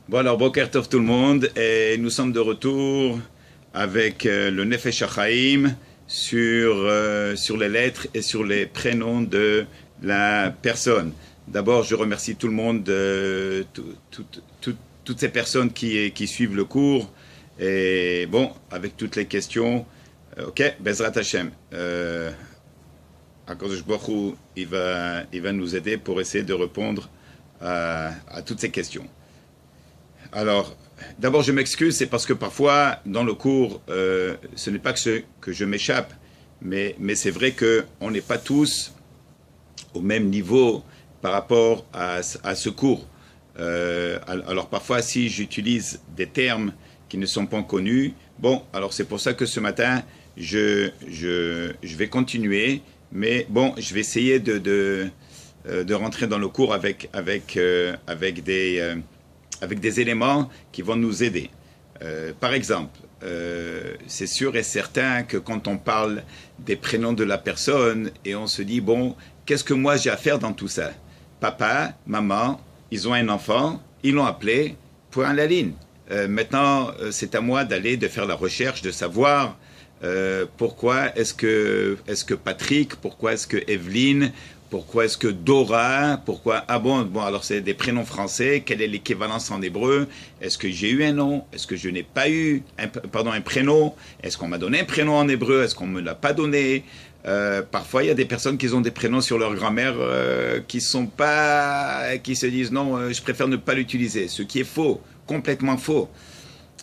Bon alors, Boker Tov tout le monde, et nous sommes de retour avec le Nefesh HaChaim sur les lettres et sur les prénoms de la personne. D'abord, je remercie tout le monde, toutes ces personnes qui suivent le cours. Et bon, avec toutes les questions, ok, Bezrat Hashem. Akadosh Baruch Hu, il va nous aider pour essayer de répondre à toutes ces questions. Alors, d'abord, je m'excuse, c'est parce que parfois, dans le cours, ce n'est pas que je m'échappe, mais c'est vrai qu'on n'est pas tous au même niveau par rapport à ce cours. Alors, parfois, si j'utilise des termes qui ne sont pas connus, bon, alors c'est pour ça que ce matin, je vais continuer, mais bon, je vais essayer de rentrer dans le cours avec des éléments qui vont nous aider. Par exemple, c'est sûr et certain que quand on parle des prénoms de la personne et on se dit, bon, qu'est-ce que moi j'ai à faire dans tout ça? Papa, maman, ils ont un enfant, ils l'ont appelé, point à la ligne. Maintenant, c'est à moi de faire la recherche, de savoir pourquoi est-ce que Patrick, pourquoi est-ce que Evelyne, pourquoi est-ce que Dora, pourquoi... Ah bon, alors c'est des prénoms français, quelle est l'équivalence en hébreu? Est-ce que j'ai eu un nom? Est-ce que je n'ai pas eu un prénom? Est-ce qu'on m'a donné un prénom en hébreu? Est-ce qu'on ne me l'a pas donné? Parfois, il y a des personnes qui ont des prénoms sur leur grand-mère qui se disent non, je préfère ne pas l'utiliser, ce qui est faux, complètement faux.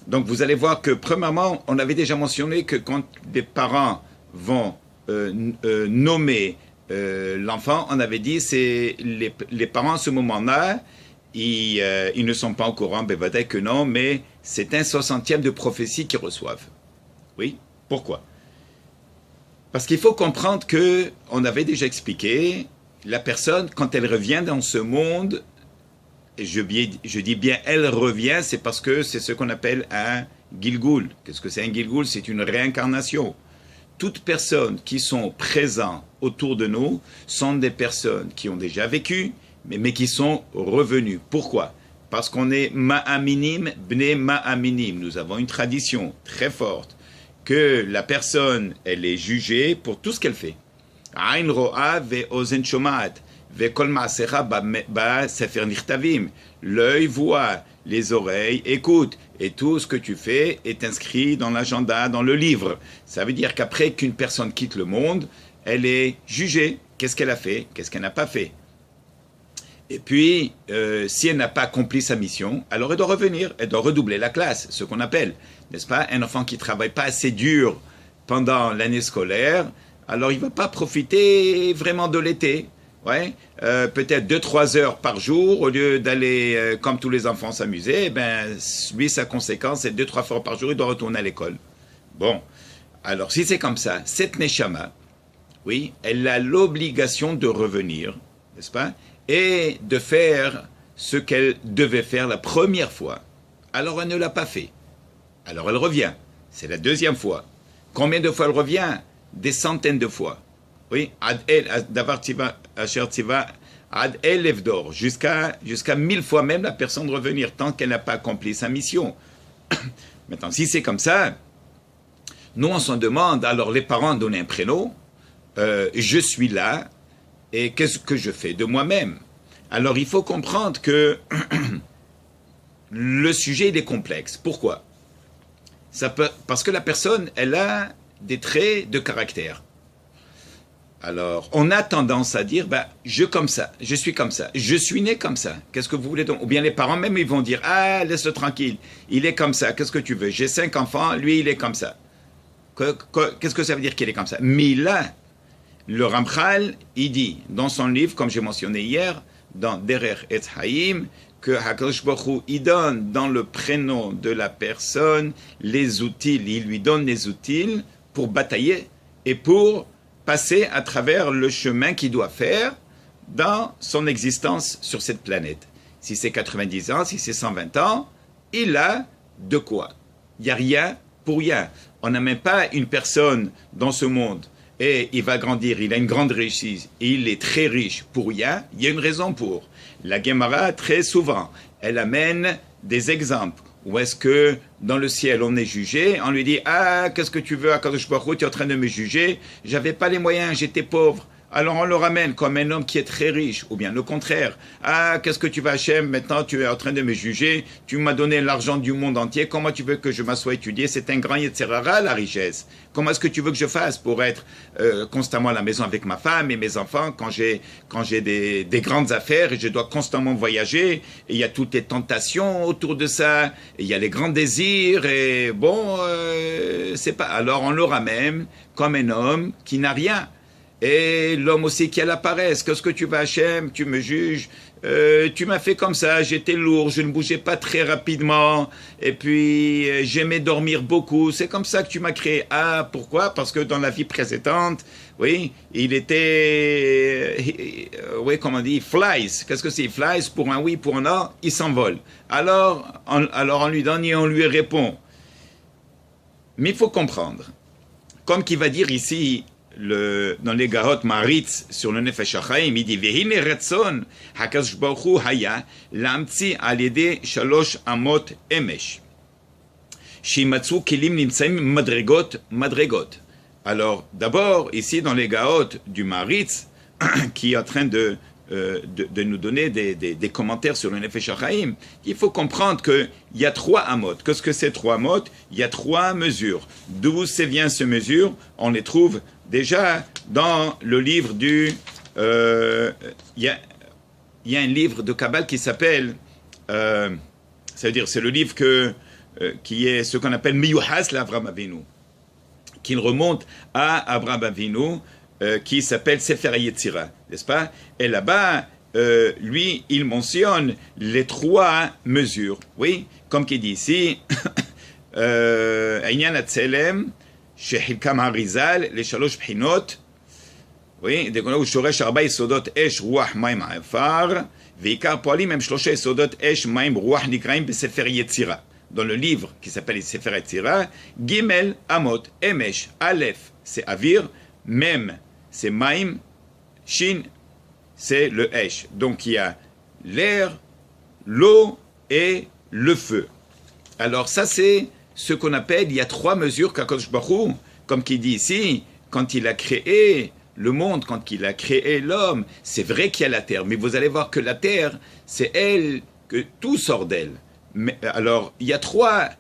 Donc vous allez voir que premièrement, on avait déjà mentionné que quand des parents vont nommer l'enfant, on avait dit c'est les parents à ce moment-là, ils ne sont pas au courant, ben peut-être que non, mais c'est un 60e de prophétie qu'ils reçoivent. Oui, pourquoi? Parce qu'il faut comprendre que, on avait déjà expliqué, la personne, quand elle revient dans ce monde, et je dis bien elle revient, c'est parce que c'est ce qu'on appelle un Gilgul. Qu'est-ce que c'est un Gilgul? C'est une réincarnation. Toutes personnes qui sont présentes autour de nous sont des personnes qui ont déjà vécu, mais qui sont revenues. Pourquoi? Parce qu'on est ma'aminim, bne ma'aminim. Nous avons une tradition très forte que la personne, elle est jugée pour tout ce qu'elle fait. Ain ro'a ve ozen shomat ve kol ma'asecha ba sefer nichtavim. L'œil voit, les oreilles écoutent, et tout ce que tu fais est inscrit dans l'agenda, dans le livre. Ça veut dire qu'après qu'une personne quitte le monde, elle est jugée. Qu'est-ce qu'elle a fait? Qu'est-ce qu'elle n'a pas fait? Et puis, si elle n'a pas accompli sa mission, alors elle doit revenir, elle doit redoubler la classe, ce qu'on appelle, n'est-ce pas? Un enfant qui ne travaille pas assez dur pendant l'année scolaire, alors il ne va pas profiter vraiment de l'été. Ouais, peut-être 2-3 heures par jour, au lieu d'aller, comme tous les enfants, s'amuser, ben, lui, sa conséquence, c'est 2-3 fois par jour, il doit retourner à l'école. Bon, alors si c'est comme ça, cette Neshama, oui, elle a l'obligation de revenir, n'est-ce pas? Et de faire ce qu'elle devait faire la première fois. Alors elle ne l'a pas fait. Alors elle revient. C'est la deuxième fois. Combien de fois elle revient? Des centaines de fois. Oui, ad el, davar tiva, asher tiva, ad el evdor, jusqu'à 1000 fois même la personne revenir, tant qu'elle n'a pas accompli sa mission. Maintenant, si c'est comme ça, nous on s'en demande, alors les parents donnent un prénom, je suis là, et qu'est-ce que je fais de moi-même? Alors il faut comprendre que le sujet il est complexe. Pourquoi? Parce que la personne, elle a des traits de caractère. Alors, on a tendance à dire, bah, je suis comme ça, je suis né comme ça. Qu'est-ce que vous voulez donc? Ou bien les parents même, ils vont dire, ah, laisse-le tranquille, il est comme ça, qu'est-ce que tu veux? J'ai 5 enfants, lui, il est comme ça. Qu'est-ce que ça veut dire qu'il est comme ça? Mais là, le Ramchal, il dit, dans son livre, comme j'ai mentionné hier, dans Derer Etz Haïm, que HaKadosh Baruch Hu, il donne dans le prénom de la personne les outils, il lui donne les outils pour batailler et pour passer à travers le chemin qu'il doit faire dans son existence sur cette planète. Si c'est 90 ans, si c'est 120 ans, il a de quoi. Il n'y a rien pour rien. On n'a même pas une personne dans ce monde et il va grandir, il a une grande richesse, il est très riche pour rien. Il y a une raison pour. La Gemara, très souvent, elle amène des exemples. Ou est-ce que dans le ciel on est jugé, on lui dit « Ah, qu'est-ce que tu veux, Akadosh Baruch Hu, tu es en train de me juger, j'avais pas les moyens, j'étais pauvre. » Alors on le ramène comme un homme qui est très riche, ou bien le contraire. « Ah, qu'est-ce que tu vas, Hachem, maintenant tu es en train de me juger, tu m'as donné l'argent du monde entier, comment tu veux que je m'assoie étudier? C'est un grand Yetzirara, la richesse. Comment est-ce que tu veux que je fasse pour être constamment à la maison avec ma femme et mes enfants quand j'ai des grandes affaires et je dois constamment voyager, et il y a toutes les tentations autour de ça, et il y a les grands désirs, et bon, c'est pas... » Alors on le ramène comme un homme qui n'a rien. Et l'homme aussi qui a la paresse. Qu'est-ce que tu vas, Hachem? Tu me juges. Tu m'as fait comme ça. J'étais lourd. Je ne bougeais pas très rapidement. Et puis, j'aimais dormir beaucoup. C'est comme ça que tu m'as créé. Ah, pourquoi? Parce que dans la vie précédente, oui, il était... oui, comment on dit? Flies. Qu'est-ce que c'est? Flies, pour un oui, pour un non, il s'envole. Alors, on lui donne et on lui répond. Mais il faut comprendre. Comme qui va dire ici... dans les Gahot Maritz sur le Nefesh HaChaim, il dit Vehine Ratson Hakadosh Baruch Hu Haya Lamtzi Al Yedei Shalosh Amot Emesh Shimatsu Kelim Nimtzaim Madregot Madregot. Alors d'abord ici dans les Gahot du Maritz qui est en train de nous donner des commentaires sur le Nefesh HaChaim, il faut comprendre qu'il y a 3 amot. Qu'est-ce que c'est 3 amot? Il y a 3 mesures. D'où vient ces mesures? On les trouve déjà dans le livre du... il y a un livre de Kabbale qui s'appelle... ça veut dire, c'est le livre qui est ce qu'on appelle Miyuhas l'Avraham Avinu, qui remonte à Abraham Avinu, qui s'appelle Sefer Yetzira, n'est-ce pas? Et là-bas, lui, il mentionne les 3 mesures, oui, comme qu'il dit ici, Inyan Atzelem, Shehilkam Harizal, les Shalosh Phinot, oui, dès qu'on a où Shoresh Arba Yesodot Esh Ruach Maim Afar, Veikar Poalim Em Shlosha Yesodot Esh Maim Ruach Nikraim Besefer Yetzira. Dans le livre qui s'appelle Sefer Yetzira, Gimel Amot Emesh Aleph, c'est Avir, Mem, c'est Maim, Shin, c'est le Esh. Donc il y a l'air, l'eau et le feu. Alors ça c'est ce qu'on appelle, il y a 3 mesures qu'Akadosh Baruch Hu, comme qu'il dit ici, quand il a créé le monde, quand il a créé l'homme, c'est vrai qu'il y a la terre, mais vous allez voir que la terre, c'est elle, que tout sort d'elle. Mais, alors il y a 3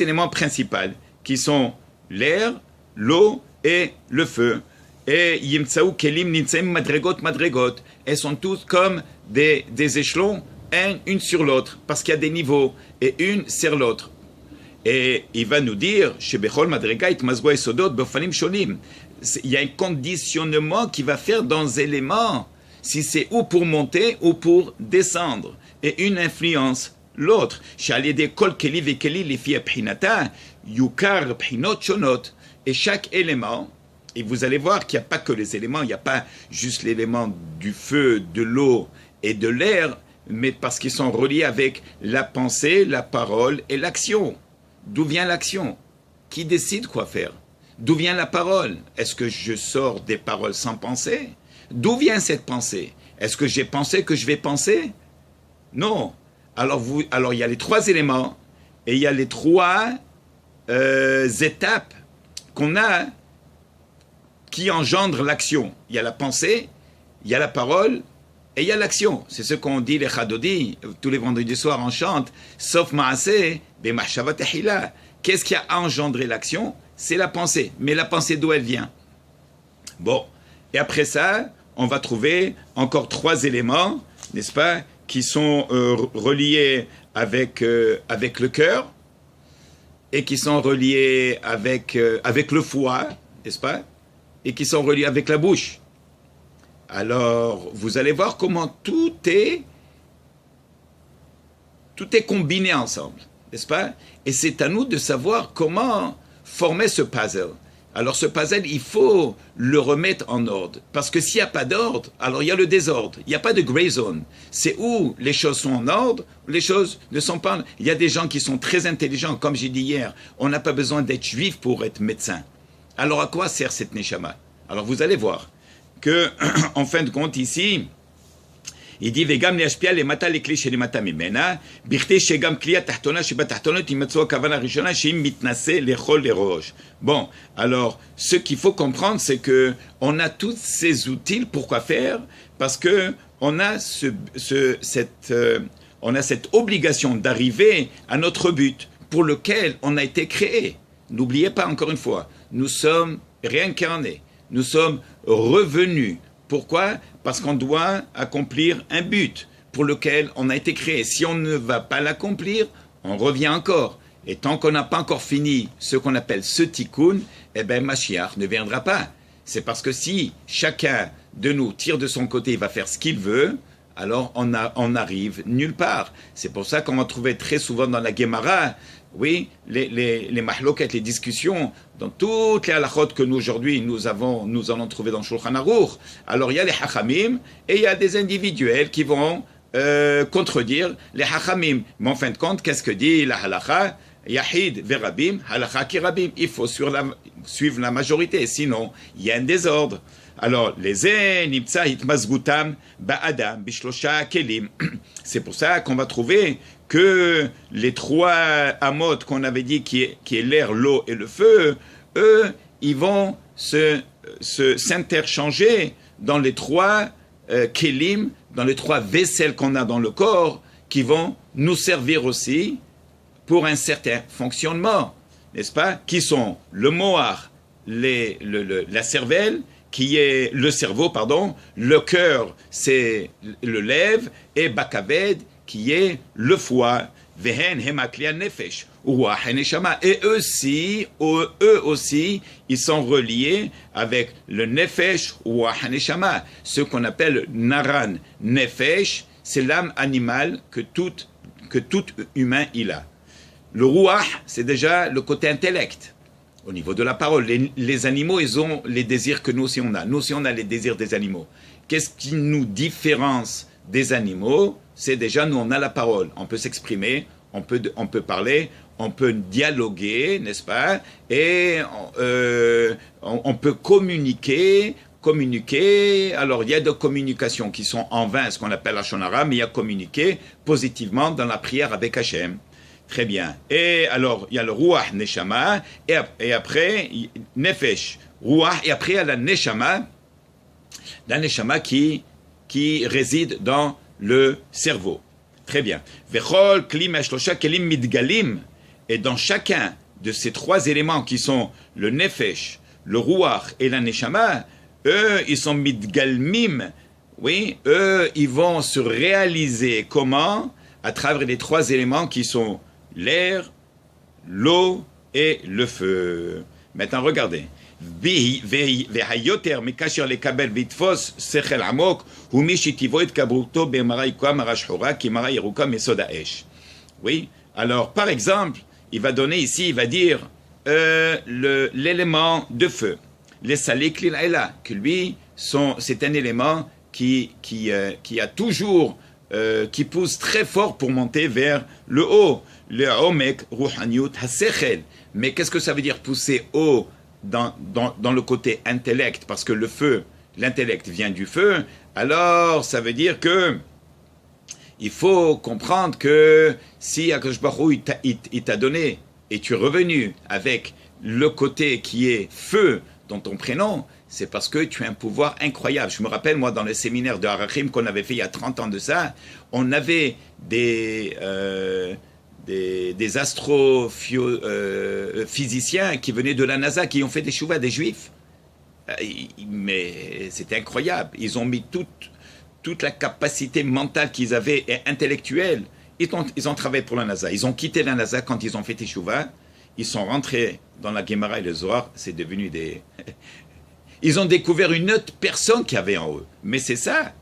éléments principaux qui sont l'air, l'eau et le feu. Et Yimtsaou Kelim Nimtsaim Madregot Madregot. Elles sont toutes comme des échelons, une sur l'autre, parce qu'il y a des niveaux, et une sur l'autre. Et il va nous dire, Shebechol Madrega Itmazgo Esodot Befanim Shonim. Il y a un conditionnement qui va faire dans les éléments, si c'est ou pour monter ou pour descendre. Et une influence l'autre. Shalede Kol Keli Vekeli Lifi Phinata, Yukar Phinot Shonot. Et chaque élément, et vous allez voir qu'il n'y a pas que les éléments, il n'y a pas juste l'élément du feu, de l'eau et de l'air, mais parce qu'ils sont reliés avec la pensée, la parole et l'action. D'où vient l'action? Qui décide quoi faire? D'où vient la parole? Est-ce que je sors des paroles sans penser? D'où vient cette pensée? Est-ce que j'ai pensé que je vais penser? Non. Alors il y a les 3 éléments et il y a les 3 étapes qu'on a qui engendrent l'action. Il y a la pensée, il y a la parole et il y a l'action. C'est ce qu'on dit les Chadodi, tous les vendredis soirs on chante, sauf Maaseh, Bemachshavat Tehila. Qu'est-ce qui a engendré l'action? C'est la pensée. Mais la pensée d'où elle vient? Bon, et après ça, on va trouver encore 3 éléments, n'est-ce pas, qui sont reliés avec le cœur et qui sont reliés avec le foie, n'est-ce pas, et qui sont reliés avec la bouche. Alors, vous allez voir comment tout est combiné ensemble, n'est-ce pas? Et c'est à nous de savoir comment former ce puzzle. Alors ce puzzle, il faut le remettre en ordre. Parce que s'il n'y a pas d'ordre, alors il y a le désordre. Il n'y a pas de gray zone. C'est où les choses sont en ordre, où les choses ne sont pas en ordre. Il y a des gens qui sont très intelligents, comme j'ai dit hier. On n'a pas besoin d'être juif pour être médecin. Alors à quoi sert cette neshama? Alors vous allez voir que, en fin de compte, ici, Il dit Vegam leashpia lemata lekli shelemata mimena, birte shegam kliya tahtona sheba tahtonot imatsu kavana rishona sheim mitnase lechol lerosh. Bon, alors, ce qu'il faut comprendre, c'est que on a tous ces outils. Pourquoi faire? Parce que on a on a cette obligation d'arriver à notre but pour lequel on a été créé. N'oubliez pas encore une fois, nous sommes réincarnés, nous sommes revenus. Pourquoi? Parce qu'on doit accomplir un but pour lequel on a été créé. Si on ne va pas l'accomplir, on revient encore. Et tant qu'on n'a pas encore fini ce qu'on appelle ce tikkun, eh bien Mashiach ne viendra pas. C'est parce que si chacun de nous tire de son côté, il va faire ce qu'il veut, alors on n'arrive nulle part. C'est pour ça qu'on va trouver très souvent dans la Gemara, oui, les mahloket, les discussions, dans toutes les halachot que nous aujourd'hui nous allons trouver dans Shulchan Aruch. Alors il y a les hachamim et il y a des individuels qui vont contredire les hachamim. Mais en fin de compte, qu'est-ce que dit la halacha? Yahid verabim, halacha kirabim. Il faut suivre la majorité, sinon il y a un désordre. Alors, les nimtsa hitmazgutam ba'adam bishlosha kelim. C'est pour ça qu'on va trouver que les trois amot qu'on avait dit qui est l'air, l'eau et le feu, eux, ils vont s'interchanger dans les trois kelim, dans les trois vaisselles qu'on a dans le corps, qui vont nous servir aussi pour un certain fonctionnement, n'est-ce pas? Qui sont le mohar, la cervelle, qui est le cerveau, pardon, le cœur, c'est le lèvre, et bakaved, qui est le foie. Vehen hemaklian nefesh, et eux aussi, ils sont reliés avec le nefesh ou haneshama, ce qu'on appelle naran nefesh, c'est l'âme animale que tout humain il a. Le ruach, c'est déjà le côté intellect. Au niveau de la parole, les animaux, ils ont les désirs que nous aussi on a. Nous aussi on a les désirs des animaux. Qu'est-ce qui nous différencie des animaux? C'est déjà, nous on a la parole. On peut s'exprimer, on peut parler, on peut dialoguer, n'est-ce pas? Et on peut communiquer. Alors il y a des communications qui sont en vain, ce qu'on appelle la shonara, mais il y a communiquer positivement dans la prière avec Hachem. Très bien. Et alors, il y a le Ruach Neshama, et après, Nefesh, Ruach, et après, il y a la Neshama qui réside dans le cerveau. Très bien. Vechol, Klim, Ashlosha, Kelim, Midgalim, et dans chacun de ces trois éléments qui sont le Nefesh, le Ruach et la Neshama, eux, ils sont Midgalmim, oui, eux, ils vont se réaliser comment? À travers les trois éléments qui sont l'air, l'eau et le feu. Maintenant, regardez. Oui, alors par exemple, il va donner ici, il va dire l'élément de feu, les salik lil'ila, que lui, c'est un élément qui a toujours, qui pousse très fort pour monter vers le haut. Le omek ruhaniut hasechel. Mais qu'est-ce que ça veut dire pousser haut dans le côté intellect? Parce que le feu, l'intellect vient du feu. Alors, ça veut dire que il faut comprendre que si Akadosh Baruch Hu il t'a donné et tu es revenu avec le côté qui est feu dans ton prénom, c'est parce que tu as un pouvoir incroyable. Je me rappelle, moi, dans le séminaire de Harachim qu'on avait fait il y a 30 ans de ça, on avait des astrophysiciens qui venaient de la NASA, qui ont fait des chouvas, des juifs. Mais c'était incroyable. Ils ont mis toute la capacité mentale qu'ils avaient et intellectuelle. Ils ont travaillé pour la NASA. Ils ont quitté la NASA quand ils ont fait des chouvas. Ils sont rentrés dans la Gemara et le Zohar. C'est devenu des... Ils ont découvert une autre personne qui avait en eux. Mais c'est ça.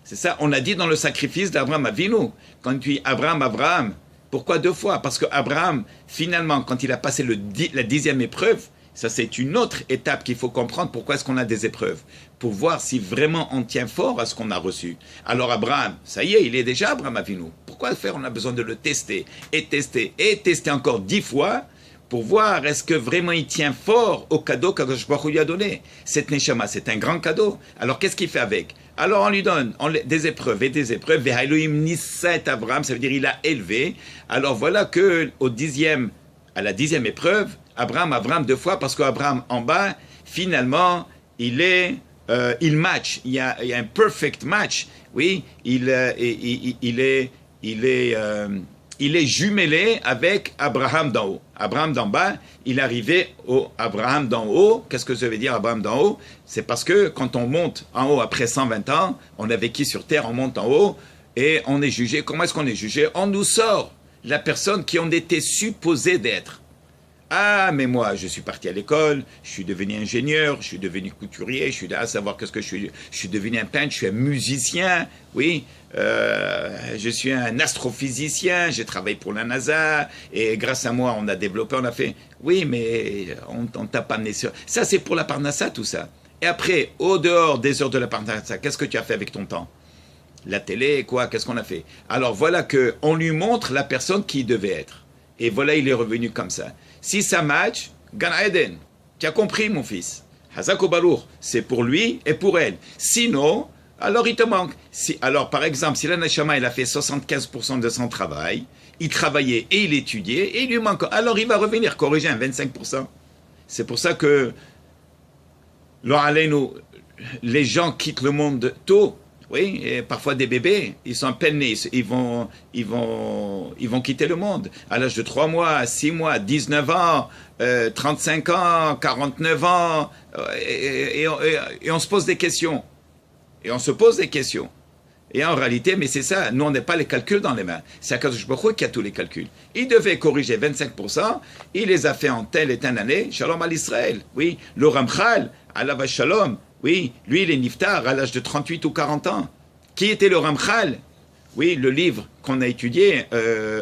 C'est ça. On a dit dans le sacrifice d'Abraham Avinu. Quand tu dis Abraham, pourquoi deux fois? Parce que Abraham, finalement, quand il a passé la 10e épreuve, ça c'est une autre étape qu'il faut comprendre. Pourquoi est-ce qu'on a des épreuves? Pour voir si vraiment on tient fort à ce qu'on a reçu. Alors Abraham, ça y est, il est déjà Abraham Avinu. Pourquoi le faire? On a besoin de le tester, et tester encore 10 fois pour voir est-ce que vraiment il tient fort au cadeau qu'Akadosh Baruch Hu lui a donné. Cette Neshama, c'est un grand cadeau. Alors qu'est-ce qu'il fait avec? Alors on lui donne des épreuves et des épreuves. Ve'Elohim nissa et Abraham, ça veut dire il a élevé. Alors voilà que à la 10e épreuve, Abraham 2 fois, parce qu'Abraham en bas, finalement, il match. Il y a un perfect match. Oui, il est jumelé avec Abraham d'en haut. Abraham d'en bas, il est arrivé au Abraham d'en haut. Qu'est-ce que ça veut dire Abraham d'en haut? C'est parce que quand on monte en haut après 120 ans, on a vécu sur terre, on monte en haut et on est jugé. Comment est-ce qu'on est jugé? On nous sort la personne qui on était supposé d'être. Ah, mais moi, je suis parti à l'école, je suis devenu ingénieur, je suis devenu couturier, je suis là à savoir qu'est-ce que je suis devenu un peintre, je suis un musicien, oui, je suis un astrophysicien, j'ai travaillé pour la NASA, et grâce à moi, on a développé, on a fait, oui, mais on t'a pas amené sur... Ça, c'est pour la Parnassa, tout ça. Et après, au dehors des heures de la Parnassa, qu'est-ce que tu as fait avec ton temps? La télé, quoi, qu'est-ce qu'on a fait? Alors voilà qu'on lui montre la personne qui devait être. Et voilà, il est revenu comme ça. Si ça match, Gan Eden, tu as compris mon fils. Hazako Balour, c'est pour lui et pour elle. Sinon, alors il te manque. Alors par exemple, si la Neshama il a fait 75% de son travail, il travaillait et il étudiait et il lui manque. Alors il va revenir corriger un 25%. C'est pour ça que les gens quittent le monde tôt. Oui, et parfois des bébés, ils sont à peine nés, ils vont quitter le monde à l'âge de 3 mois, 6 mois, 19 ans, 35 ans, 49 ans, et on se pose des questions. Et on se pose des questions. Et en réalité, mais c'est ça, nous on n'a pas les calculs dans les mains. C'est Akadosh Baruch Hu qui a tous les calculs. Il devait corriger 25%, il les a fait en telle et telle année, Shalom à l'Israël, oui, le Ramchal, Allah Shalom. Oui, lui, il est niftar à l'âge de 38 ou 40 ans. Qui était le Ramchal? Oui, le livre qu'on a étudié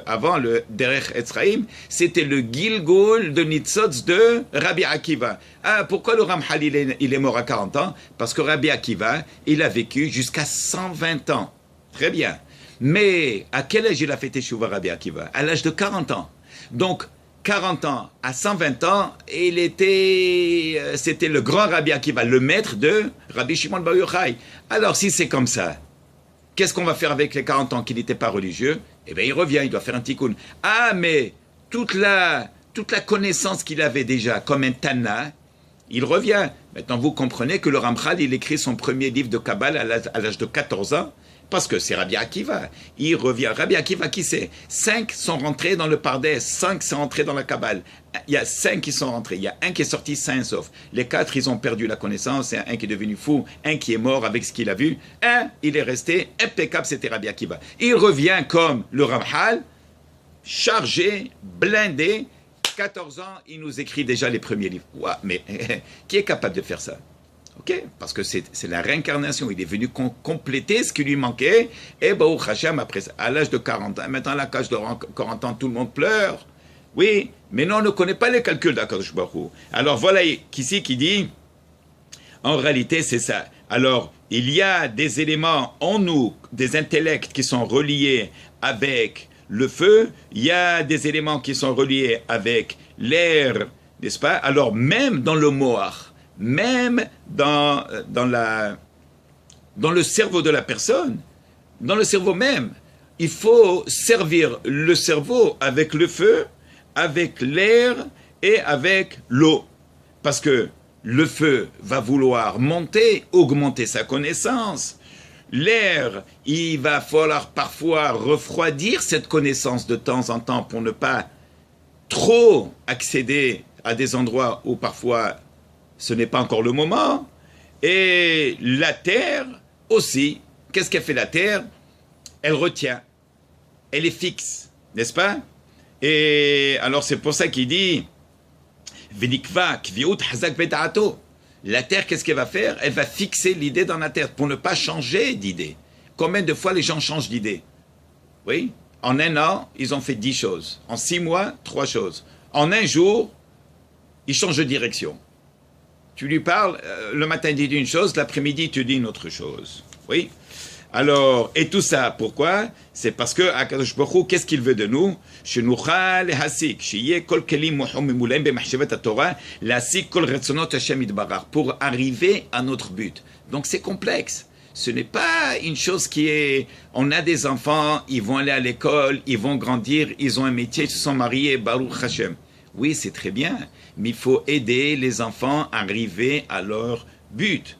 avant, le Derech Etzraïm, c'était le Gilgul de Nitzotz de Rabbi Akiva. Ah, pourquoi le Ramchal, il est mort à 40 ans? Parce que Rabbi Akiva, il a vécu jusqu'à 120 ans. Très bien. Mais à quel âge il a fait Teshuvah, Rabbi Akiva? À l'âge de 40 ans. Donc, 40 ans à 120 ans, c'était le grand Rabbi Akiva, le maître de Rabbi Shimon Bar Yochai. Alors si c'est comme ça, qu'est-ce qu'on va faire avec les 40 ans qu'il n'était pas religieux? Eh bien il revient, il doit faire un tikkun. Ah mais toute la connaissance qu'il avait déjà comme un Tana, il revient. Maintenant vous comprenez que le Ramchal, il écrit son premier livre de Kabbale à l'âge de 14 ans, parce que c'est Rabbi Akiva. Il revient. Rabbi Akiva, qui c'est? 5 sont rentrés dans le Pardès, 5 sont rentrés dans la Kabbale. Il y a 5 qui sont rentrés. Il y a un qui est sorti sain et sauf. Les 4, ils ont perdu la connaissance. Un qui est devenu fou. Un qui est mort avec ce qu'il a vu. Un, il est resté impeccable, c'était Rabbi Akiva. Il revient comme le Ramchal, chargé, blindé. 14 ans, il nous écrit déjà les premiers livres. Ouah, mais qui est capable de faire ça? Ok, parce que c'est la réincarnation. Il est venu compléter ce qui lui manquait. Et Baruch Hashem, après ça, à l'âge de 40 ans, maintenant à l'âge de 40 ans, tout le monde pleure. Oui, mais non, on ne connaît pas les calculs d'Akadosh Baruch Hu. Alors voilà ici qui dit, en réalité c'est ça. Alors, il y a des éléments en nous, des intellects qui sont reliés avec le feu. Il y a des éléments qui sont reliés avec l'air, n'est-ce pas? Alors même dans le Moar, même dans le cerveau de la personne, dans le cerveau même, il faut servir le cerveau avec le feu, avec l'air et avec l'eau. Parce que le feu va vouloir monter, augmenter sa connaissance. L'air, il va falloir parfois refroidir cette connaissance de temps en temps pour ne pas trop accéder à des endroits où parfois ce n'est pas encore le moment. Et la terre aussi, qu'est-ce qu'elle fait la terre? Elle retient, elle est fixe, n'est-ce pas? Et alors c'est pour ça qu'il dit la terre, qu'est-ce qu'elle va faire? Elle va fixer l'idée dans la terre pour ne pas changer d'idée. Combien de fois les gens changent d'idée? Oui, en un an, ils ont fait 10 choses. En 6 mois, 3 choses. En un jour, ils changent de direction. Tu lui parles, le matin il dit une chose, l'après-midi tu dis une autre chose. Oui. Alors, et tout ça, pourquoi? C'est parce que Akadosh Baruch Hu, qu'est-ce qu'il veut de nous? Shenochal hasik, shiye kol kelim muhum mimulem b'machshavet Torah, lasik kol retzonot Hashem yitbarach, pour arriver à notre but. Donc c'est complexe. Ce n'est pas une chose qui est... On a des enfants, ils vont aller à l'école, ils vont grandir, ils ont un métier, ils se sont mariés, Baruch Hashem. Oui, c'est très bien, mais il faut aider les enfants à arriver à leur but.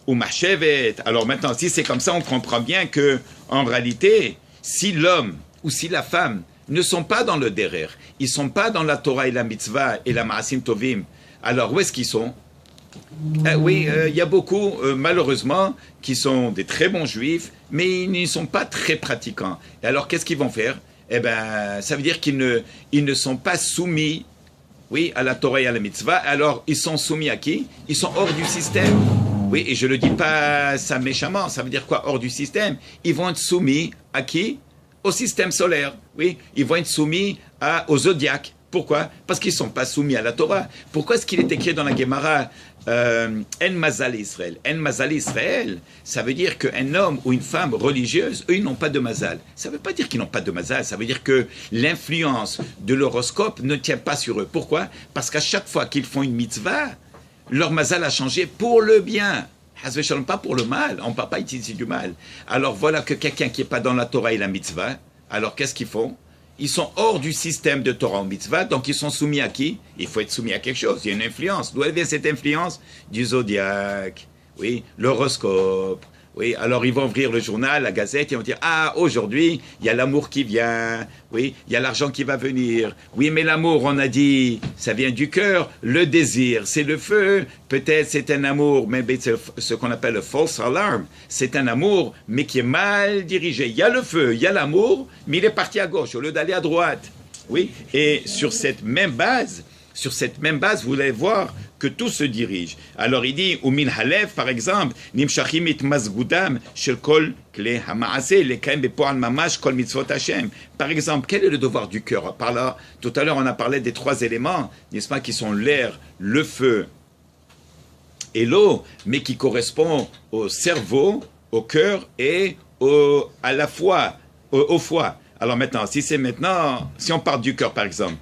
Ou marchevet. Alors maintenant, si c'est comme ça, on comprend bien que, en réalité, si l'homme ou si la femme ne sont pas dans le derer, ils ne sont pas dans la Torah et la mitzvah et la ma'asim tovim, alors où est-ce qu'ils sont? Oui, il y a beaucoup, malheureusement, qui sont des très bons juifs, mais ils ne sont pas très pratiquants. Et alors, qu'est-ce qu'ils vont faire? Eh bien, ça veut dire qu'ils ne sont pas soumis, oui, à la Torah et à la mitzvah. Alors, ils sont soumis à qui? Ils sont hors du système. Oui, et je ne le dis pas ça méchamment, ça veut dire quoi, hors du système? Ils vont être soumis à qui? Au système solaire, oui. Ils vont être soumis au zodiaque. Pourquoi? Parce qu'ils ne sont pas soumis à la Torah. Pourquoi est-ce qu'il est écrit dans la Gemara En Mazal Israël? En Mazal Israël, ça veut dire qu'un homme ou une femme religieuse, eux, ils n'ont pas de Mazal. Ça ne veut pas dire qu'ils n'ont pas de Mazal, ça veut dire que l'influence de l'horoscope ne tient pas sur eux. Pourquoi? Parce qu'à chaque fois qu'ils font une mitzvah, leur Mazal a changé pour le bien. Pas pour le mal, on ne parle pas ici du mal. Alors voilà que quelqu'un qui n'est pas dans la Torah et la mitzvah, alors qu'est-ce qu'ils font? Ils sont hors du système de Torah ou mitzvah, donc ils sont soumis à qui? Il faut être soumis à quelque chose, il y a une influence. D'où vient cette influence? Du zodiaque, oui, l'horoscope. Oui, alors ils vont ouvrir le journal, la gazette, et ils vont dire, ah, aujourd'hui, il y a l'amour qui vient, oui, il y a l'argent qui va venir. Oui, mais l'amour, on a dit, ça vient du cœur, le désir, c'est le feu, peut-être c'est un amour, mais c'est ce qu'on appelle le false alarm, c'est un amour, mais qui est mal dirigé. Il y a le feu, il y a l'amour, mais il est parti à gauche au lieu d'aller à droite. Oui, et sur cette même base, vous allez voir que tout se dirige. Alors il dit, ou min halev, par exemple, nimshachim it mazgudam shel kol kle hamaase lekaim bepoal mamash kol mitzvot Hashem. Par exemple, quel est le devoir du cœur? Par là, tout à l'heure, on a parlé des 3 éléments, n'est-ce pas, qui sont l'air, le feu et l'eau, mais qui correspondent au cerveau, au cœur et à la foi, au foie. Alors maintenant, si on part du cœur par exemple,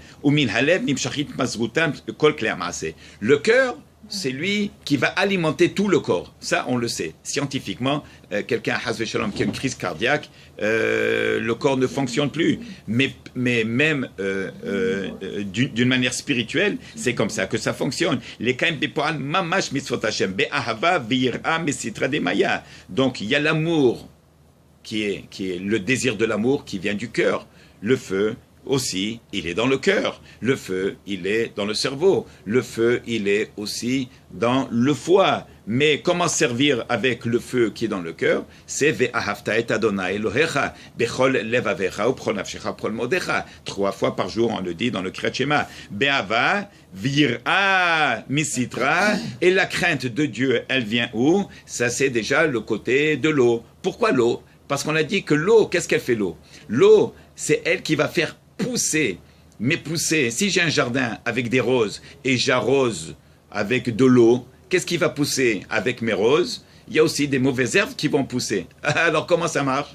le cœur, c'est lui qui va alimenter tout le corps. Ça, on le sait. Scientifiquement, quelqu'un qui a une crise cardiaque, le corps ne fonctionne plus. Mais même d'une manière spirituelle, c'est comme ça que ça fonctionne. Donc, il y a l'amour qui est le désir de l'amour qui vient du cœur. Le feu aussi, il est dans le cœur. Le feu, il est dans le cerveau. Le feu, il est aussi dans le foie. Mais comment servir avec le feu qui est dans le cœur? C'est Ve'ahavta et Adonai Elohecha bechol levavecha upchol nafshecha upchol modecha. 3 fois par jour, on le dit dans le Kriyat Shema. Be'ava vir'a misitra. Et la crainte de Dieu, elle vient où? Ça, c'est déjà le côté de l'eau. Pourquoi l'eau? Parce qu'on a dit que l'eau, qu'est-ce qu'elle fait l'eau? L'eau, c'est elle qui va faire pousser. Mais pousser, si j'ai un jardin avec des roses et j'arrose avec de l'eau, qu'est-ce qui va pousser avec mes roses? Il y a aussi des mauvaises herbes qui vont pousser. Alors comment ça marche?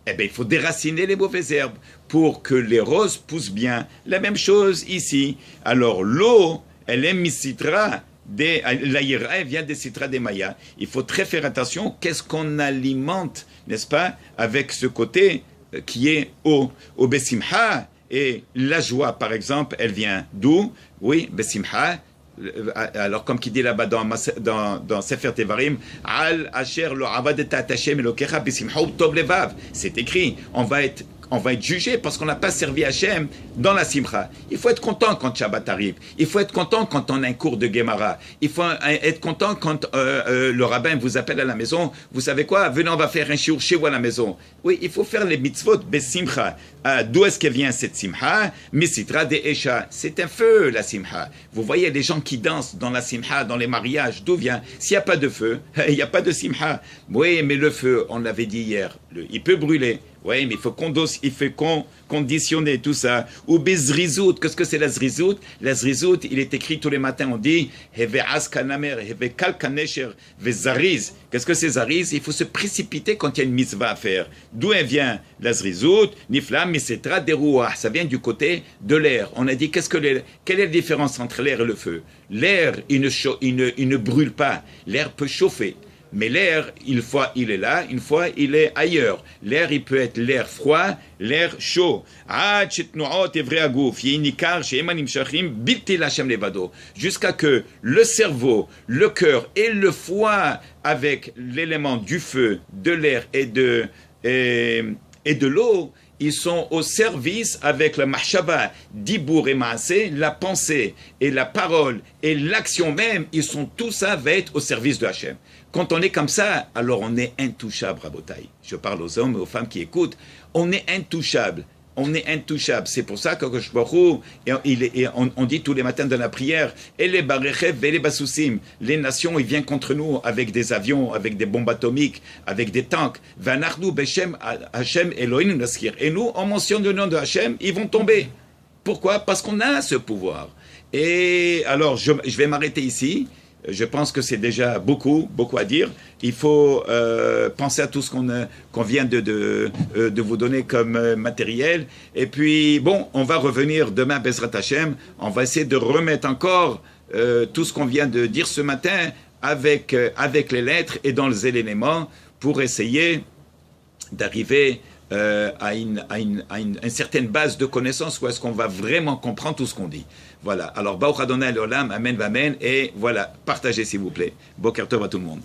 Eh bien, il faut déraciner les mauvaises herbes pour que les roses poussent bien. La même chose ici. Alors l'eau, elle est misitra. La ira vient des citra des mayas. Il faut très faire attention. Qu'est-ce qu'on alimente, n'est-ce pas, avec ce côté qui est au besimha. Et la joie, par exemple, elle vient d'où? Oui, besimha. Alors, comme qui dit là-bas dans Sefer Tevarim, Al Asher lo avadet Hashem elokecha besimha utov levav. C'est écrit. On va être jugé parce qu'on n'a pas servi Hachem dans la simcha. Il faut être content quand Shabbat arrive. Il faut être content quand on a un cours de Gemara. Il faut être content quand le rabbin vous appelle à la maison. Vous savez quoi? Venez, on va faire un shiur chez vous à la maison. Oui, il faut faire les mitzvot besimcha. D'où est-ce qu'elle vient cette simcha? Misitra de Esha. C'est un feu, la simcha. Vous voyez les gens qui dansent dans la simcha, dans les mariages. D'où vient? S'il n'y a pas de feu, il n'y a pas de simcha. Oui, mais le feu, on l'avait dit hier, il peut brûler. Oui, mais il faut conditionner tout ça. Ou bezrizout, qu'est-ce que c'est la zrizout? La zrizout, il est écrit tous les matins, on dit Heve'as kanamer, heve'kal kanesher, ve'zariz. Qu'est-ce que c'est zariz? Il faut se précipiter quand il y a une mitzvah à faire. D'où elle vient la zrizout? Niflam, misetra, derouah. Ça vient du côté de l'air. On a dit, quelle est la différence entre l'air et le feu? L'air, il ne brûle pas. L'air peut chauffer. Mais l'air, une fois il est là, une fois il est ailleurs. L'air, il peut être l'air froid, l'air chaud. Jusqu'à que le cerveau, le cœur et le foie, avec l'élément du feu, de l'air et de l'eau, ils sont au service avec le mahshaba, dibour et maasé, la pensée et la parole et l'action même, tout ça va être au service de Hachem. Quand on est comme ça, alors on est intouchable, Rabotai. Je parle aux hommes et aux femmes qui écoutent. On est intouchable. On est intouchable. C'est pour ça que on dit tous les matins dans la prière, et les barechev et les basoussim, les nations, ils viennent contre nous avec des avions, avec des bombes atomiques, avec des tanks. Vanarnu beshem Hashem Elohim naskir. Et nous, on mentionne le nom de Hashem, ils vont tomber. Pourquoi? Parce qu'on a ce pouvoir. Et alors, je vais m'arrêter ici. Je pense que c'est déjà beaucoup à dire. Il faut penser à tout ce qu'on vient de vous donner comme matériel. Et puis, bon, on va revenir demain, Bezrat Hashem. On va essayer de remettre encore tout ce qu'on vient de dire ce matin avec les lettres et dans les éléments pour essayer d'arriver à une certaine base de connaissances où est-ce qu'on va vraiment comprendre tout ce qu'on dit. Voilà. Alors, Baruch Adonai L'Olam, Amen, Amen, et voilà, partagez s'il vous plaît. Boker Tov à tout le monde.